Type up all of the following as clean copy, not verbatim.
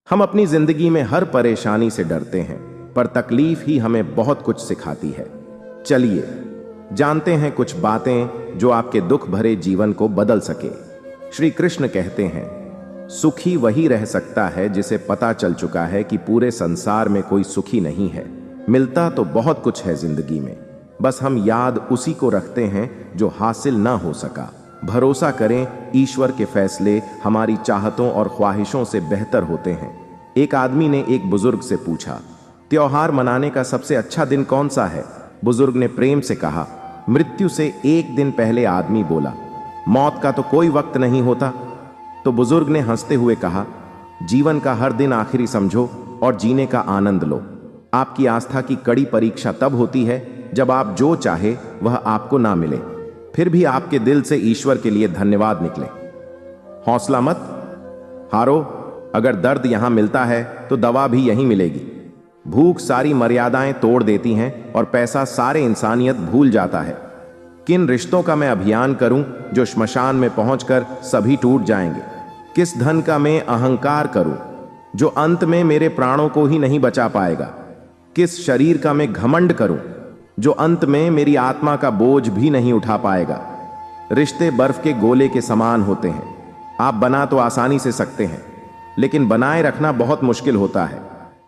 हम अपनी जिंदगी में हर परेशानी से डरते हैं, पर तकलीफ ही हमें बहुत कुछ सिखाती है। चलिए जानते हैं कुछ बातें जो आपके दुख भरे जीवन को बदल सके। श्री कृष्ण कहते हैं, सुखी वही रह सकता है जिसे पता चल चुका है कि पूरे संसार में कोई सुखी नहीं है। मिलता तो बहुत कुछ है जिंदगी में, बस हम याद उसी को रखते हैं जो हासिल ना हो सका। भरोसा करें, ईश्वर के फैसले हमारी चाहतों और ख्वाहिशों से बेहतर होते हैं। एक आदमी ने एक बुजुर्ग से पूछा, त्योहार मनाने का सबसे अच्छा दिन कौन सा है? बुजुर्ग ने प्रेम से कहा, मृत्यु से एक दिन पहले। आदमी बोला, मौत का तो कोई वक्त नहीं होता। तो बुजुर्ग ने हंसते हुए कहा, जीवन का हर दिन आखिरी समझो और जीने का आनंद लो। आपकी आस्था की कड़ी परीक्षा तब होती है जब आप जो चाहे वह आपको ना मिले, फिर भी आपके दिल से ईश्वर के लिए धन्यवाद निकले। हौसला मत हारो, अगर दर्द यहां मिलता है तो दवा भी यहीं मिलेगी। भूख सारी मर्यादाएं तोड़ देती हैं और पैसा सारे इंसानियत भूल जाता है। किन रिश्तों का मैं अभियान करूं जो श्मशान में पहुंचकर सभी टूट जाएंगे? किस धन का मैं अहंकार करूं जो अंत में मेरे प्राणों को ही नहीं बचा पाएगा? किस शरीर का मैं घमंड करूं जो अंत में मेरी आत्मा का बोझ भी नहीं उठा पाएगा? रिश्ते बर्फ के गोले के समान होते हैं। आप बना तो आसानी से सकते हैं, लेकिन बनाए रखना बहुत मुश्किल होता है।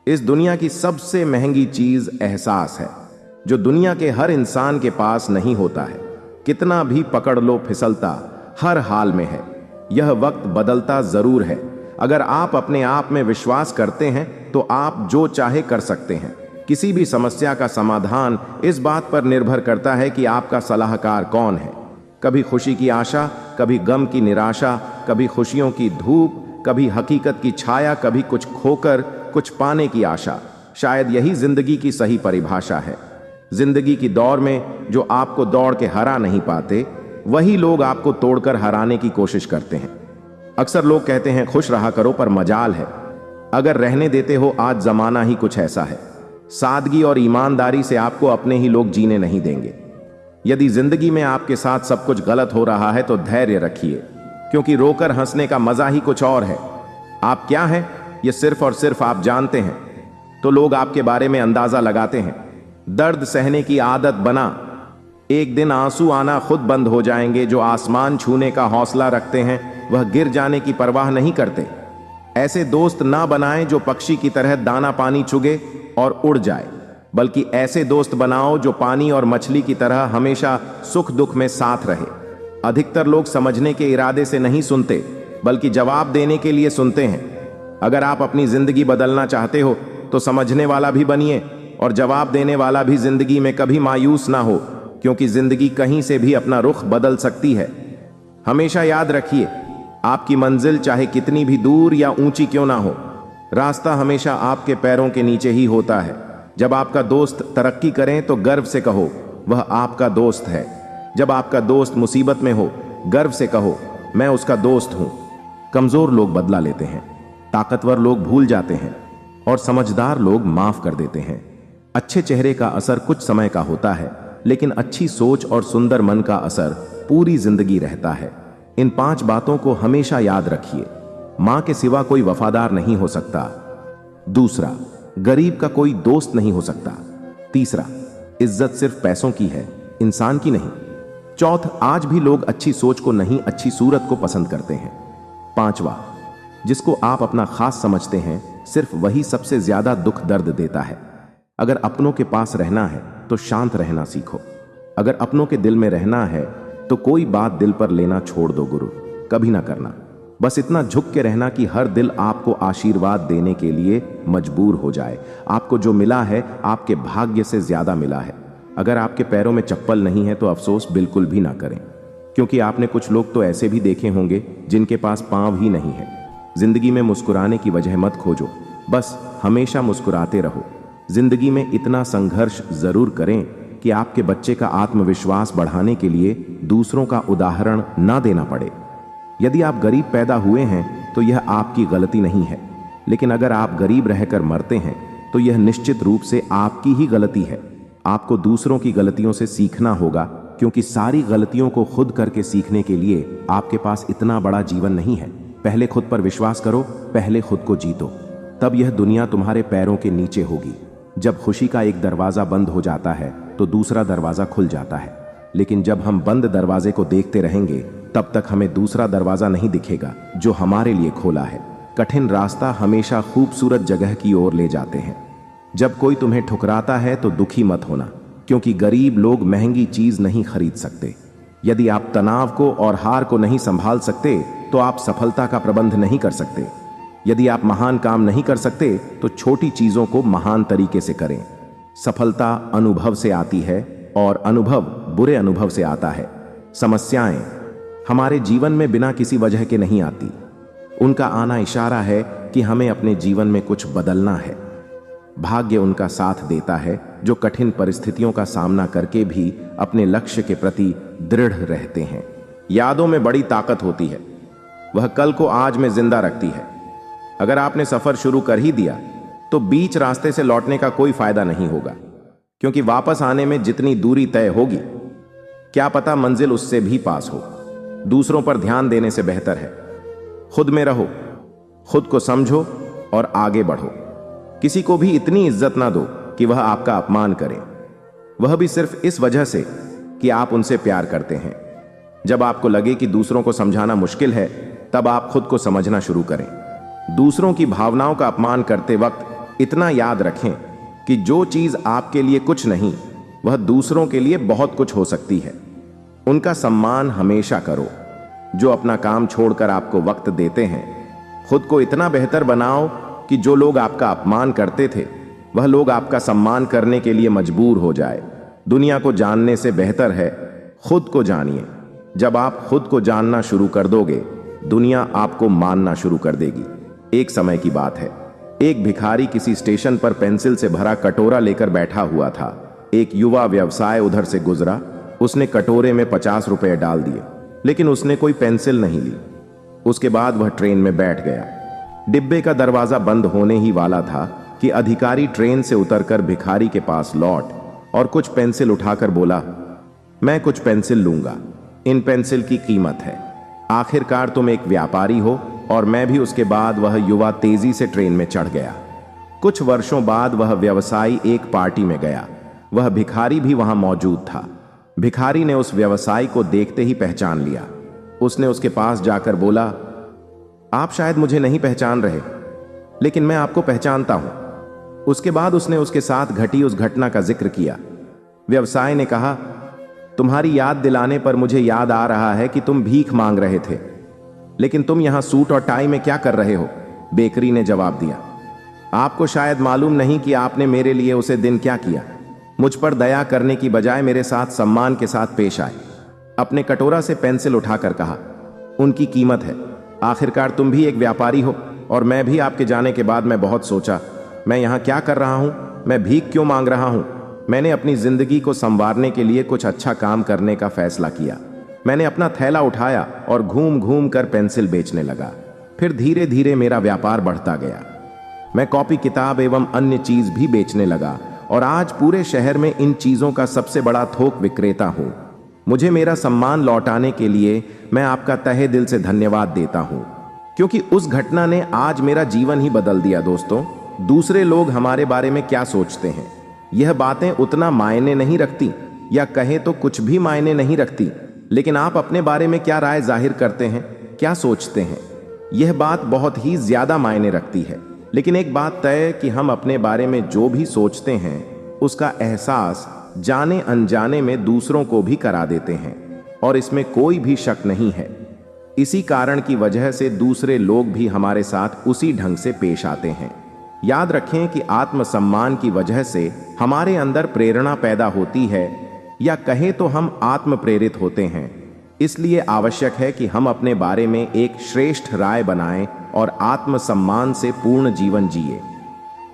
इस दुनिया की सबसे महंगी चीज एहसास है, जो दुनिया के हर इंसान के पास नहीं होता है। कितना भी पकड़ लो, फिसलता हर हाल में है। यह वक्त बदलता जरूर है। अगर आप अपने आप में विश्वास करते हैं तो आप जो चाहे कर सकते हैं। किसी भी समस्या का समाधान इस बात पर निर्भर करता है कि आपका सलाहकार कौन है। कभी खुशी की आशा, कभी गम की निराशा, कभी खुशियों की धूप, कभी हकीकत की छाया, कभी कुछ खोकर कुछ पाने की आशा। शायद यही जिंदगी की सही परिभाषा है। जिंदगी की दौड़ में जो आपको दौड़ के हरा नहीं पाते, वही लोग आपको तोड़कर हराने की कोशिश करते हैं। अक्सर लोग कहते हैं खुश रहा करो, पर मजाल है अगर रहने देते हो। आज जमाना ही कुछ ऐसा है। सादगी और ईमानदारी से आपको अपने ही लोग जीने नहीं देंगे। यदि जिंदगी में आपके साथ सब कुछ गलत हो रहा है तो धैर्य रखिए, क्योंकि रोकर हंसने का मजा ही कुछ और है। आप क्या हैं ये सिर्फ और सिर्फ आप जानते हैं, तो लोग आपके बारे में अंदाजा लगाते हैं। दर्द सहने की आदत बना, एक दिन आंसू आना खुद बंद हो जाएंगे। जो आसमान छूने का हौसला रखते हैं वह गिर जाने की परवाह नहीं करते। ऐसे दोस्त ना बनाएं जो पक्षी की तरह दाना पानी चुगे और उड़ जाए, बल्कि ऐसे दोस्त बनाओ जो पानी और मछली की तरह हमेशा सुख दुख में साथ रहे। अधिकतर लोग समझने के इरादे से नहीं सुनते, बल्कि जवाब देने के लिए सुनते हैं। अगर आप अपनी जिंदगी बदलना चाहते हो तो समझने वाला भी बनिए और जवाब देने वाला भी। जिंदगी में कभी मायूस ना हो, क्योंकि जिंदगी कहीं से भी अपना रुख बदल सकती है। हमेशा याद रखिए, आपकी मंजिल चाहे कितनी भी दूर या ऊंची क्यों ना हो, रास्ता हमेशा आपके पैरों के नीचे ही होता है। जब आपका दोस्त तरक्की करें तो गर्व से कहो वह आपका दोस्त है। जब आपका दोस्त मुसीबत में हो, गर्व से कहो मैं उसका दोस्त हूं। कमजोर लोग बदला लेते हैं, ताकतवर लोग भूल जाते हैं और समझदार लोग माफ कर देते हैं। अच्छे चेहरे का असर कुछ समय का होता है, लेकिन अच्छी सोच और सुंदर मन का असर पूरी जिंदगी रहता है। इन 5 बातों को हमेशा याद रखिए। मां के सिवा कोई वफादार नहीं हो सकता। दूसरा, गरीब का कोई दोस्त नहीं हो सकता। तीसरा, इज्जत सिर्फ पैसों की है, इंसान की नहीं। चौथ, आज भी लोग अच्छी सोच को नहीं, अच्छी सूरत को पसंद करते हैं। पांचवा, जिसको आप अपना खास समझते हैं, सिर्फ वही सबसे ज्यादा दुख दर्द देता है। अगर अपनों के पास रहना है तो शांत रहना सीखो। अगर अपनों के दिल में रहना है तो कोई बात दिल पर लेना छोड़ दो गुरु, कभी ना करना। बस इतना झुक के रहना कि हर दिल आपको आशीर्वाद देने के लिए मजबूर हो जाए। आपको जो मिला है आपके भाग्य से ज्यादा मिला है। अगर आपके पैरों में चप्पल नहीं है तो अफसोस बिल्कुल भी ना करें, क्योंकि आपने कुछ लोग तो ऐसे भी देखे होंगे जिनके पास पांव ही नहीं है। जिंदगी में मुस्कुराने की वजह मत खोजो, बस हमेशा मुस्कुराते रहो। जिंदगी में इतना संघर्ष जरूर करें कि आपके बच्चे का आत्मविश्वास बढ़ाने के लिए दूसरों का उदाहरण ना देना पड़े। यदि आप गरीब पैदा हुए हैं तो यह आपकी गलती नहीं है, लेकिन अगर आप गरीब रहकर मरते हैं तो यह निश्चित रूप से आपकी ही गलती है। आपको दूसरों की गलतियों से सीखना होगा, क्योंकि सारी गलतियों को खुद करके सीखने के लिए आपके पास इतना बड़ा जीवन नहीं है। पहले खुद पर विश्वास करो, पहले खुद को जीतो। तब यह दुनिया तुम्हारे पैरों के नीचे होगी। जब खुशी का एक दरवाजा बंद हो जाता है तो दूसरा दरवाजा खुल जाता है, लेकिन जब हम बंद दरवाजे को देखते रहेंगे तब तक हमें दूसरा दरवाजा नहीं दिखेगा जो हमारे लिए खोला है। कठिन रास्ता हमेशा खूबसूरत जगह की ओर ले जाते हैं। जब कोई तुम्हें ठुकराता है तो दुखी मत होना, क्योंकि गरीब लोग महंगी चीज नहीं खरीद सकते। यदि आप तनाव को और हार को नहीं संभाल सकते तो आप सफलता का प्रबंध नहीं कर सकते। यदि आप महान काम नहीं कर सकते तो छोटी चीजों को महान तरीके से करें। सफलता अनुभव से आती है और अनुभव बुरे अनुभव से आता है। समस्याएं हमारे जीवन में बिना किसी वजह के नहीं आती। उनका आना इशारा है कि हमें अपने जीवन में कुछ बदलना है। भाग्य उनका साथ देता है जो कठिन परिस्थितियों का सामना करके भी अपने लक्ष्य के प्रति दृढ़ रहते हैं। यादों में बड़ी ताकत होती है, वह कल को आज में जिंदा रखती है। अगर आपने सफर शुरू कर ही दिया तो बीच रास्ते से लौटने का कोई फायदा नहीं होगा, क्योंकि वापस आने में जितनी दूरी तय होगी क्या पता मंजिल उससे भी पास हो। दूसरों पर ध्यान देने से बेहतर है खुद में रहो, खुद को समझो और आगे बढ़ो। किसी को भी इतनी इज्जत ना दो कि वह आपका अपमान करे, वह भी सिर्फ इस वजह से कि आप उनसे प्यार करते हैं। जब आपको लगे कि दूसरों को समझाना मुश्किल है, तब आप खुद को समझना शुरू करें। दूसरों की भावनाओं का अपमान करते वक्त इतना याद रखें कि जो चीज आपके लिए कुछ नहीं, वह दूसरों के लिए बहुत कुछ हो सकती है। उनका सम्मान हमेशा करो जो अपना काम छोड़कर आपको वक्त देते हैं। खुद को इतना बेहतर बनाओ कि जो लोग आपका अपमान करते थे वह लोग आपका सम्मान करने के लिए मजबूर हो जाए। दुनिया को जानने से बेहतर है खुद को जानिए। जब आप खुद को जानना शुरू कर दोगे, दुनिया आपको मानना शुरू कर देगी। एक समय की बात है, एक भिखारी किसी स्टेशन पर पेंसिल से भरा कटोरा लेकर बैठा हुआ था। एक युवा व्यवसाय उधर से गुजरा। उसने कटोरे में 50 रुपए डाल दिए, लेकिन उसने कोई पेंसिल नहीं ली। उसके बाद वह ट्रेन में बैठ गया। डिब्बे का दरवाजा बंद होने ही वाला था कि अधिकारी ट्रेन से उतरकर भिखारी के पास लौट और कुछ पेंसिल उठाकर बोला, मैं कुछ पेंसिल लूंगा, इन पेंसिल की कीमत है। आखिरकार तुम एक व्यापारी हो और मैं भी। उसके बाद वह युवा तेजी से ट्रेन में चढ़ गया। कुछ वर्षों बाद वह व्यवसायी एक पार्टी में गया। वह भिखारी भी वहां मौजूद था। भिखारी ने उस व्यवसायी को देखते ही पहचान लिया। उसने उसके पास जाकर बोला, आप शायद मुझे नहीं पहचान रहे, लेकिन मैं आपको पहचानता हूं। उसके बाद उसने उसके साथ घटी उस घटना का जिक्र किया। व्यवसायी ने कहा, तुम्हारी याद दिलाने पर मुझे याद आ रहा है कि तुम भीख मांग रहे थे, लेकिन तुम यहां सूट और टाई में क्या कर रहे हो? बेकरी ने जवाब दिया, आपको शायद मालूम नहीं कि आपने मेरे लिए उसे दिन क्या किया। मुझ पर दया करने की बजाय मेरे साथ सम्मान के साथ पेश आए। अपने कटोरा से पेंसिल उठाकर कहा, उनकी कीमत है। आखिरकार तुम भी एक व्यापारी हो और मैं भी। आपके जाने के बाद मैं बहुत सोचा, मैं यहाँ क्या कर रहा हूँ, मैं भीख क्यों मांग रहा हूँ। मैंने अपनी जिंदगी को संवारने के लिए कुछ अच्छा काम करने का फैसला किया। मैंने अपना थैला उठाया और घूम घूम कर पेंसिल बेचने लगा। फिर धीरे धीरे मेरा व्यापार बढ़ता गया। मैं कॉपी किताब एवं अन्य चीज भी बेचने लगा और आज पूरे शहर में इन चीजों का सबसे बड़ा थोक विक्रेता हूं। मुझे मेरा सम्मान लौटाने के लिए मैं आपका तहे दिल से धन्यवाद देता हूं, क्योंकि उस घटना ने आज मेरा जीवन ही बदल दिया। दोस्तों, दूसरे लोग हमारे बारे में क्या सोचते हैं, यह बातें उतना मायने नहीं रखती, या कहे तो कुछ भी मायने नहीं रखती। लेकिन आप अपने बारे में क्या राय जाहिर करते हैं, क्या सोचते हैं, यह बात बहुत ही ज्यादा मायने रखती है। लेकिन एक बात तय कि हम अपने बारे में जो भी सोचते हैं उसका एहसास जाने अनजाने में दूसरों को भी करा देते हैं, और इसमें कोई भी शक नहीं है। इसी कारण की वजह से दूसरे लोग भी हमारे साथ उसी ढंग से पेश आते हैं। याद रखें कि आत्मसम्मान की वजह से हमारे अंदर प्रेरणा पैदा होती है, या कहें तो हम आत्म प्रेरित होते हैं। इसलिए आवश्यक है कि हम अपने बारे में एक श्रेष्ठ राय बनाएं और आत्मसम्मान से पूर्ण जीवन जिए।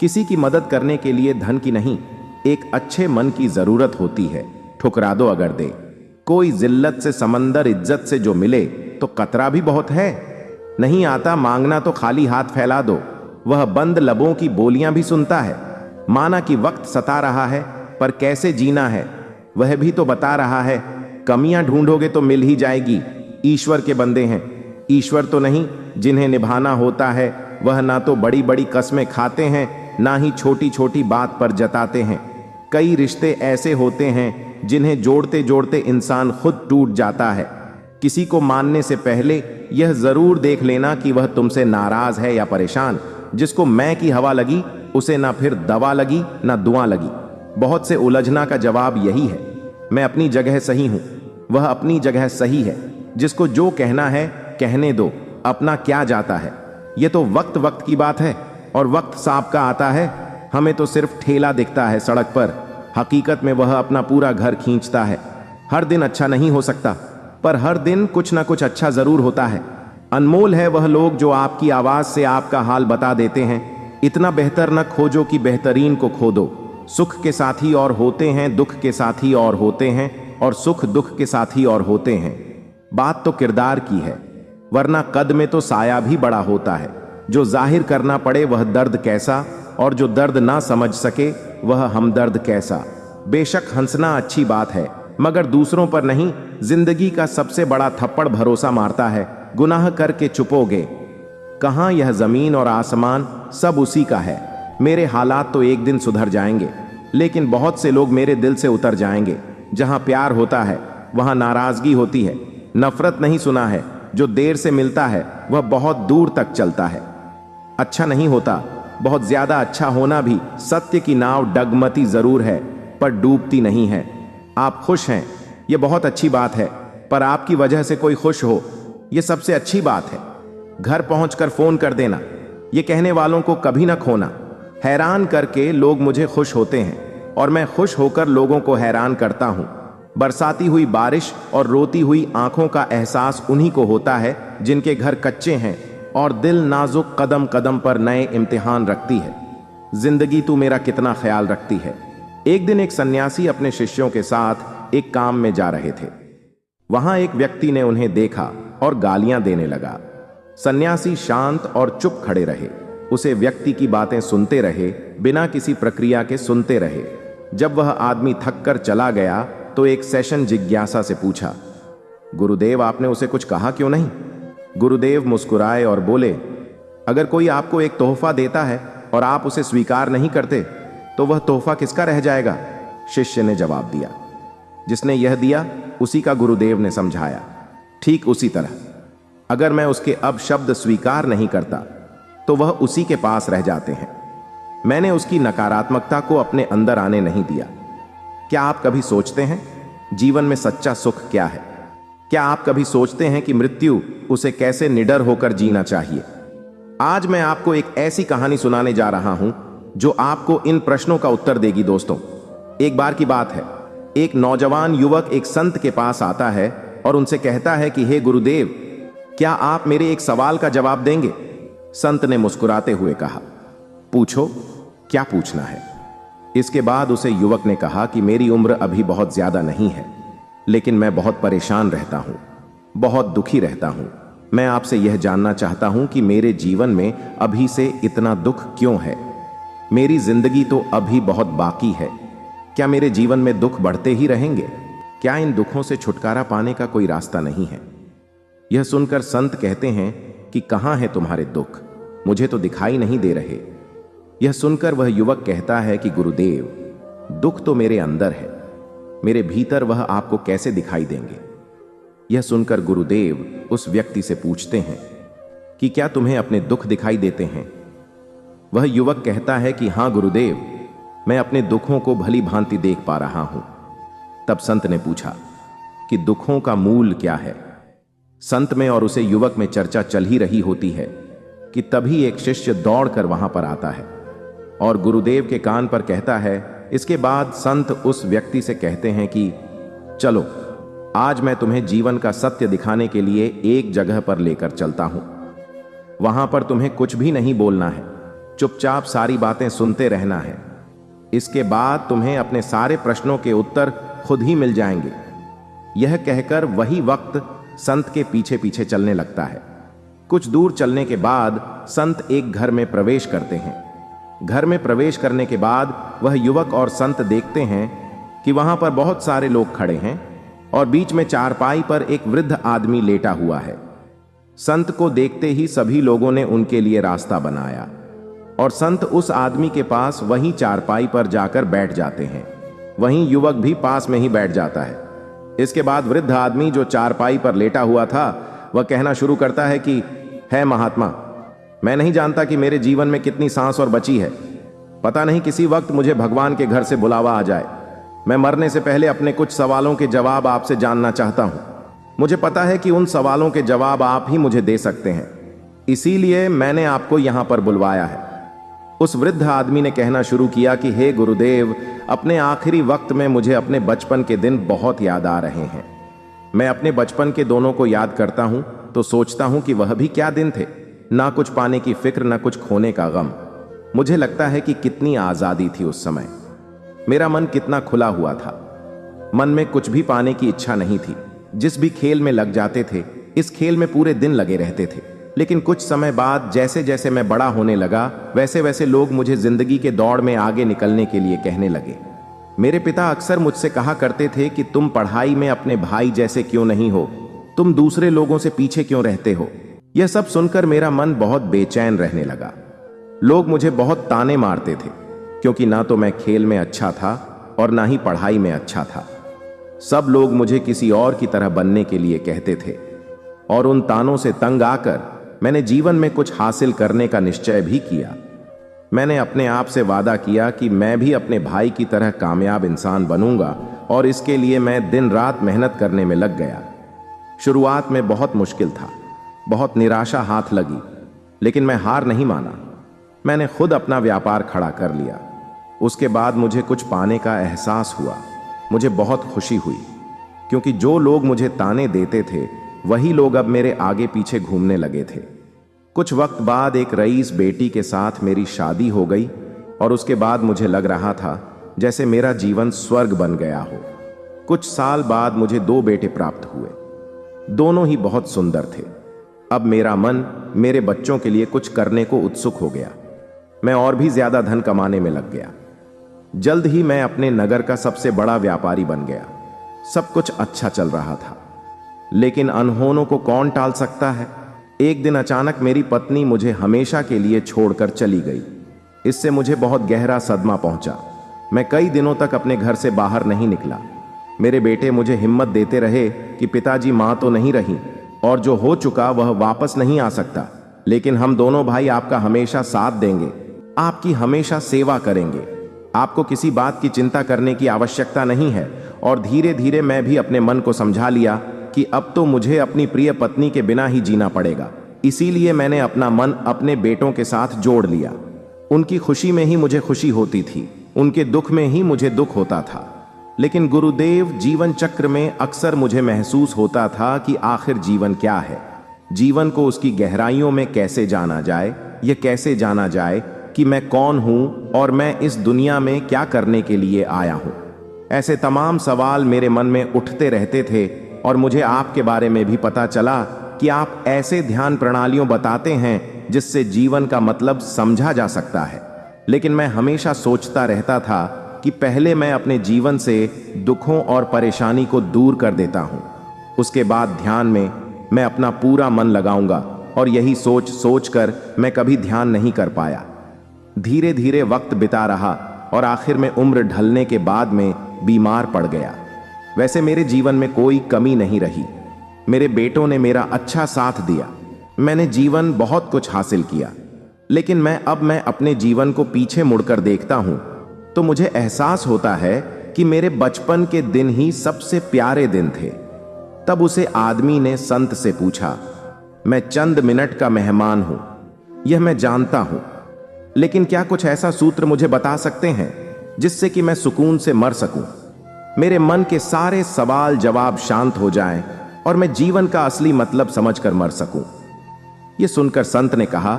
किसी की मदद करने के लिए धन की नहीं, एक अच्छे मन की जरूरत होती है। ठुकरा दो अगर दे। कोई जिल्लत से समंदर इज्जत से जो मिले तो कतरा भी बहुत है। नहीं आता मांगना तो खाली हाथ फैला दो। वह बंद लबों की बोलियां भी सुनता है। माना कि वक्त सता रहा है, पर कैसे जीना है वह भी तो बता रहा है। कमियां ढूंढोगे तो मिल ही जाएगी। ईश्वर के बंदे हैं, ईश्वर तो नहीं। जिन्हें निभाना होता है वह ना तो बड़ी बड़ी कस्में खाते हैं, ना ही छोटी छोटी बात पर जताते हैं। कई रिश्ते ऐसे होते हैं जिन्हें जोड़ते जोड़ते इंसान खुद टूट जाता है। किसी को मानने से पहले यह जरूर देख लेना कि वह तुमसे नाराज है या परेशान। जिसको मैं की हवा लगी, उसे ना फिर दवा लगी ना दुआ लगी। बहुत से उलझना का जवाब यही है, मैं अपनी जगह सही हूं, वह अपनी जगह सही है। जिसको जो कहना है कहने दो, अपना क्या जाता है। यह तो वक्त वक्त की बात है, और वक्त सांप का आता है। हमें तो सिर्फ ठेला दिखता है सड़क पर, हकीकत में वह अपना पूरा घर खींचता है। हर दिन अच्छा नहीं हो सकता, पर हर दिन कुछ ना कुछ अच्छा जरूर होता है। अनमोल है वह लोग जो आपकी आवाज से आपका हाल बता देते हैं। इतना बेहतर न खोजो कि बेहतरीन को खो दो। सुख के साथी और होते हैं, दुख के साथी और होते हैं, और सुख दुख के साथी और होते हैं। बात तो किरदार की है, वरना कद में तो साया भी बड़ा होता है। जो जाहिर करना पड़े वह दर्द कैसा, और जो दर्द ना समझ सके वह हमदर्द कैसा। बेशक हंसना अच्छी बात है, मगर दूसरों पर नहीं। जिंदगी का सबसे बड़ा थप्पड़ भरोसा मारता है। गुनाह करके चुपोगे, कहां यह जमीन और आसमान सब उसी का है। मेरे हालात तो एक दिन सुधर जाएंगे, लेकिन बहुत से लोग मेरे दिल से उतर जाएंगे। जहां प्यार होता है वहां नाराजगी होती है। नफरत नहीं सुना है, जो देर से मिलता है वह बहुत दूर तक चलता है। अच्छा नहीं होता, बहुत ज्यादा अच्छा होना भी। सत्य की नाव डगमती जरूर है, पर डूबती नहीं है। आप खुश हैं, यह बहुत अच्छी बात है, पर आपकी वजह से कोई खुश हो, यह सबसे अच्छी बात है। घर पहुंचकर फोन कर देना, यह कहने वालों को कभी ना खोना। हैरान करके लोग मुझे खुश होते हैं, और मैं खुश होकर लोगों को हैरान करता हूं। बरसाती हुई बारिश और रोती हुई आंखों का एहसास उन्हीं को होता है जिनके घर कच्चे हैं और दिल नाजुक कदम कदम पर नए इम्तिहान रखती है। जिंदगी तू मेरा कितना ख्याल रखती है। एक दिन एक सन्यासी अपने शिष्यों के साथ एक काम में जा रहे थे। वहां एक व्यक्ति ने उन्हें देखा और गालियां देने लगा। सन्यासी शांत और चुप खड़े रहे। उसे व्यक्ति की बातें सुनते रहे, बिना किसी प्रक्रिया के सुनते रहे। जब वह आदमी थक कर चला गया तो एक सेशन जिज्ञासा से पूछा, गुरुदेव आपने उसे कुछ कहा क्यों नहीं? गुरुदेव मुस्कुराए और बोले, अगर कोई आपको एक तोहफा देता है और आप उसे स्वीकार नहीं करते तो वह तोहफा किसका रह जाएगा? शिष्य ने जवाब दिया, जिसने यह दिया उसी का। गुरुदेव ने समझाया, ठीक उसी तरह अगर मैं उसके अब शब्द स्वीकार नहीं करता तो वह उसी के पास रह जाते हैं। मैंने उसकी नकारात्मकता को अपने अंदर आने नहीं दिया। क्या आप कभी सोचते हैं जीवन में सच्चा सुख क्या है? क्या आप कभी सोचते हैं कि मृत्यु उसे कैसे निडर होकर जीना चाहिए? आज मैं आपको एक ऐसी कहानी सुनाने जा रहा हूं जो आपको इन प्रश्नों का उत्तर देगी। दोस्तों, एक बार की बात है, एक नौजवान युवक एक संत के पास आता है और उनसे कहता है कि हे गुरुदेव, क्या आप मेरे एक सवाल का जवाब देंगे? संत ने मुस्कुराते हुए कहा, पूछो, क्या पूछना है? इसके बाद उसे युवक ने कहा कि मेरी उम्र अभी बहुत ज्यादा नहीं है, लेकिन मैं बहुत परेशान रहता हूं, बहुत दुखी रहता हूं। मैं आपसे यह जानना चाहता हूं कि मेरे जीवन में अभी से इतना दुख क्यों है? मेरी जिंदगी तो अभी बहुत बाकी है। क्या मेरे जीवन में दुख बढ़ते ही रहेंगे? क्या इन दुखों से छुटकारा पाने का कोई रास्ता नहीं है? यह सुनकर संत कहते हैं कि कहां है तुम्हारे दुख? मुझे तो दिखाई नहीं दे रहे। यह सुनकर वह युवक कहता है कि गुरुदेव, दुख तो मेरे अंदर है, मेरे भीतर वह आपको कैसे दिखाई देंगे? यह सुनकर गुरुदेव उस व्यक्ति से पूछते हैं कि क्या तुम्हें अपने दुख दिखाई देते हैं? वह युवक कहता है कि हां गुरुदेव, मैं अपने दुखों को भली भांति देख पा रहा हूं। तब संत ने पूछा कि दुखों का मूल क्या है? संत में और उसे युवक में चर्चा चल ही रही होती है कि तभी एक शिष्य दौड़कर वहां पर आता है और गुरुदेव के कान पर कहता है। इसके बाद संत उस व्यक्ति से कहते हैं कि चलो, आज मैं तुम्हें जीवन का सत्य दिखाने के लिए एक जगह पर लेकर चलता हूं। वहां पर तुम्हें कुछ भी नहीं बोलना है, चुपचाप सारी बातें सुनते रहना है। इसके बाद तुम्हें अपने सारे प्रश्नों के उत्तर खुद ही मिल जाएंगे। यह कहकर वही वक्त संत के पीछे पीछे चलने लगता है। कुछ दूर चलने के बाद संत एक घर में प्रवेश करते हैं। घर में प्रवेश करने के बाद वह युवक और संत देखते हैं कि वहां पर बहुत सारे लोग खड़े हैं और बीच में चारपाई पर एक वृद्ध आदमी लेटा हुआ है। संत को देखते ही सभी लोगों ने उनके लिए रास्ता बनाया और संत उस आदमी के पास वहीं चारपाई पर जाकर बैठ जाते हैं। वहीं युवक भी पास में ही बैठ जाता है। इसके बाद वृद्ध आदमी जो चारपाई पर लेटा हुआ था वह कहना शुरू करता है कि है महात्मा, मैं नहीं जानता कि मेरे जीवन में कितनी सांस और बची है। पता नहीं किसी वक्त मुझे भगवान के घर से बुलावा आ जाए। मैं मरने से पहले अपने कुछ सवालों के जवाब आपसे जानना चाहता हूं। मुझे पता है कि उन सवालों के जवाब आप ही मुझे दे सकते हैं, इसीलिए मैंने आपको यहां पर बुलवाया है। उस वृद्ध आदमी ने कहना शुरू किया कि हे गुरुदेव, अपने आखिरी वक्त में मुझे अपने बचपन के दिन बहुत याद आ रहे हैं। मैं अपने बचपन के दोनों को याद करता हूं तो सोचता हूं कि वह भी क्या दिन थे। ना कुछ पाने की फिक्र, ना कुछ खोने का गम। मुझे लगता है कि कितनी आजादी थी उस समय। मेरा मन कितना खुला हुआ था। मन में कुछ भी पाने की इच्छा नहीं थी। जिस भी खेल में लग जाते थे, इस खेल में पूरे दिन लगे रहते थे। लेकिन कुछ समय बाद जैसे जैसे मैं बड़ा होने लगा, वैसे वैसे लोग मुझे जिंदगी के दौड़ में आगे निकलने के लिए कहने लगे। मेरे पिता अक्सर मुझसे कहा करते थे कि तुम पढ़ाई में अपने भाई जैसे क्यों नहीं हो, तुम दूसरे लोगों से पीछे क्यों रहते हो। यह सब सुनकर मेरा मन बहुत बेचैन रहने लगा। लोग मुझे बहुत ताने मारते थे, क्योंकि ना तो मैं खेल में अच्छा था और ना ही पढ़ाई में अच्छा था। सब लोग मुझे किसी और की तरह बनने के लिए कहते थे और उन तानों से तंग आकर मैंने जीवन में कुछ हासिल करने का निश्चय भी किया। मैंने अपने आप से वादा किया कि मैं भी अपने भाई की तरह कामयाब इंसान बनूंगा और इसके लिए मैं दिन रात मेहनत करने में लग गया। शुरुआत में बहुत मुश्किल था, बहुत निराशा हाथ लगी, लेकिन मैं हार नहीं माना। मैंने खुद अपना व्यापार खड़ा कर लिया। उसके बाद मुझे कुछ पाने का एहसास हुआ। मुझे बहुत खुशी हुई, क्योंकि जो लोग मुझे ताने देते थे वही लोग अब मेरे आगे पीछे घूमने लगे थे। कुछ वक्त बाद एक रईस बेटी के साथ मेरी शादी हो गई और उसके बाद मुझे लग रहा था जैसे मेरा जीवन स्वर्ग बन गया हो। कुछ साल बाद मुझे 2 बेटे प्राप्त हुए। दोनों ही बहुत सुंदर थे। अब मेरा मन मेरे बच्चों के लिए कुछ करने को उत्सुक हो गया। मैं और भी ज्यादा धन कमाने में लग गया। जल्द ही मैं अपने नगर का सबसे बड़ा व्यापारी बन गया। सब कुछ अच्छा चल रहा था, लेकिन अनहोनों को कौन टाल सकता है। एक दिन अचानक मेरी पत्नी मुझे हमेशा के लिए छोड़कर चली गई। इससे मुझे बहुत गहरा सदमा पहुंचा। मैं कई दिनों तक अपने घर से बाहर नहीं निकला। मेरे बेटे मुझे हिम्मत देते रहे कि पिताजी, मां तो नहीं रही और जो हो चुका वह वापस नहीं आ सकता, लेकिन हम दोनों भाई आपका हमेशा साथ देंगे, आपकी हमेशा सेवा करेंगे। आपको किसी बात की चिंता करने की आवश्यकता नहीं है। और धीरे धीरे मैं भी अपने मन को समझा लिया कि अब तो मुझे अपनी प्रिय पत्नी के बिना ही जीना पड़ेगा। इसीलिए मैंने अपना मन अपने बेटों के साथ जोड़ लिया। उनकी खुशी में ही मुझे खुशी होती थी, उनके दुख में ही मुझे दुख होता था। लेकिन गुरुदेव, जीवन चक्र में अक्सर मुझे महसूस होता था कि आखिर जीवन क्या है। जीवन को उसकी गहराइयों में कैसे जाना जाए, यह कैसे जाना जाए कि मैं कौन हूं और मैं इस दुनिया में क्या करने के लिए आया हूं। ऐसे तमाम सवाल मेरे मन में उठते रहते थे और मुझे आपके बारे में भी पता चला कि आप ऐसे ध्यान प्रणालियों बताते हैं जिससे जीवन का मतलब समझा जा सकता है। लेकिन मैं हमेशा सोचता रहता था कि पहले मैं अपने जीवन से दुखों और परेशानी को दूर कर देता हूं, उसके बाद ध्यान में मैं अपना पूरा मन लगाऊंगा। और यही सोच सोचकर मैं कभी ध्यान नहीं कर पाया। धीरे धीरे वक्त बिता रहा और आखिर में उम्र ढलने के बाद में बीमार पड़ गया। वैसे मेरे जीवन में कोई कमी नहीं रही। मेरे बेटों ने मेरा अच्छा साथ दिया। मैंने जीवन बहुत कुछ हासिल किया। लेकिन मैं अपने जीवन को पीछे मुड़कर देखता हूं तो मुझे एहसास होता है कि मेरे बचपन के दिन ही सबसे प्यारे दिन थे। तब उसे आदमी ने संत से पूछा, मैं चंद मिनट का मेहमान हूं, यह मैं जानता हूं, लेकिन क्या कुछ ऐसा सूत्र मुझे बता सकते हैं जिससे कि मैं सुकून से मर सकूं, मेरे मन के सारे सवाल जवाब शांत हो जाएं और मैं जीवन का असली मतलब समझकर मर सकूं। यह सुनकर संत ने कहा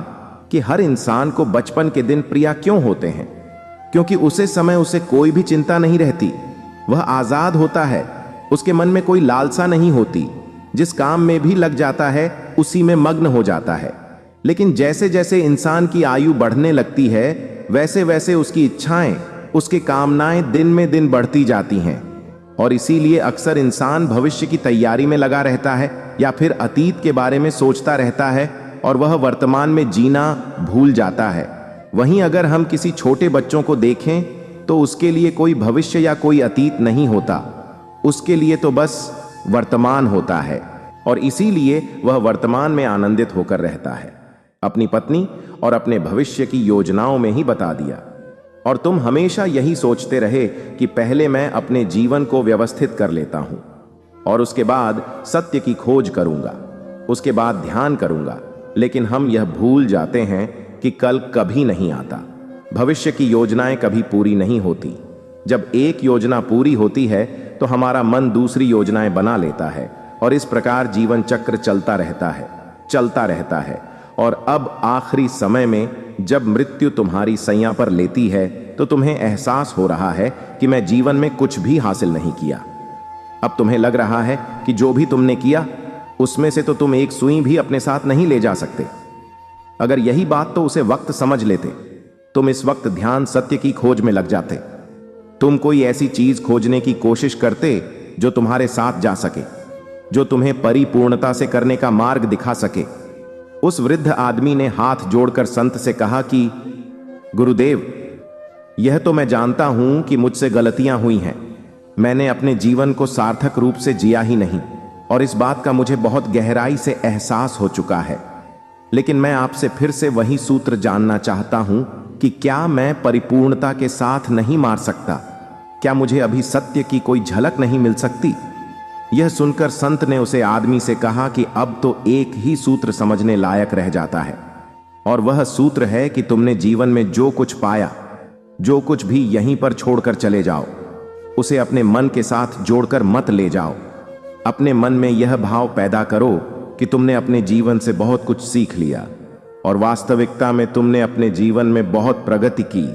कि हर इंसान को बचपन के दिन प्रिय क्यों होते हैं, क्योंकि उसे समय उसे कोई भी चिंता नहीं रहती। वह आजाद होता है, उसके मन में कोई लालसा नहीं होती। जिस काम में भी लग जाता है उसी में मग्न हो जाता है। लेकिन जैसे जैसे इंसान की आयु बढ़ने लगती है वैसे वैसे उसकी इच्छाएं, उसकी कामनाएं दिन में दिन बढ़ती जाती हैं। और इसीलिए अक्सर इंसान भविष्य की तैयारी में लगा रहता है या फिर अतीत के बारे में सोचता रहता है और वह वर्तमान में जीना भूल जाता है। वहीं अगर हम किसी छोटे बच्चों को देखें तो उसके लिए कोई भविष्य या कोई अतीत नहीं होता, उसके लिए तो बस वर्तमान होता है और इसीलिए वह वर्तमान में आनंदित होकर रहता है। अपनी पत्नी और अपने भविष्य की योजनाओं में ही बता दिया। और तुम हमेशा यही सोचते रहे कि पहले मैं अपने जीवन को व्यवस्थित कर लेता हूं और उसके बाद सत्य की खोज करूंगा, उसके बाद ध्यान करूंगा। लेकिन हम यह भूल जाते हैं कि कल कभी नहीं आता। भविष्य की योजनाएं कभी पूरी नहीं होती। जब एक योजना पूरी होती है तो हमारा मन दूसरी योजनाएं बना लेता है और इस प्रकार जीवन चक्र चलता रहता है। और अब आखिरी समय में जब मृत्यु तुम्हारी सैया पर लेती है तो तुम्हें एहसास हो रहा है कि मैं जीवन में कुछ भी हासिल नहीं किया। अब तुम्हें लग रहा है कि जो भी तुमने किया उसमें से तो तुम एक सुई भी अपने साथ नहीं ले जा सकते। अगर यही बात तो उसे वक्त समझ लेते, तुम इस वक्त ध्यान सत्य की खोज में लग जाते। तुम कोई ऐसी चीज खोजने की कोशिश करते जो तुम्हारे साथ जा सके, जो तुम्हें परिपूर्णता से करने का मार्ग दिखा सके। उस वृद्ध आदमी ने हाथ जोड़कर संत से कहा कि गुरुदेव, यह तो मैं जानता हूं कि मुझसे गलतियां हुई हैं। मैंने अपने जीवन को सार्थक रूप से जिया ही नहीं और इस बात का मुझे बहुत गहराई से एहसास हो चुका है। लेकिन मैं आपसे फिर से वही सूत्र जानना चाहता हूं कि क्या मैं परिपूर्णता के साथ नहीं मार सकता? क्या मुझे अभी सत्य की कोई झलक नहीं मिल सकती? यह सुनकर संत ने उसे आदमी से कहा कि अब तो एक ही सूत्र समझने लायक रह जाता है और वह सूत्र है कि तुमने जीवन में जो कुछ पाया, जो कुछ भी यहीं पर छोड़कर चले जाओ, उसे अपने मन के साथ जोड़कर मत ले जाओ। अपने मन में यह भाव पैदा करो कि तुमने अपने जीवन से बहुत कुछ सीख लिया और वास्तविकता में तुमने अपने जीवन में बहुत प्रगति की।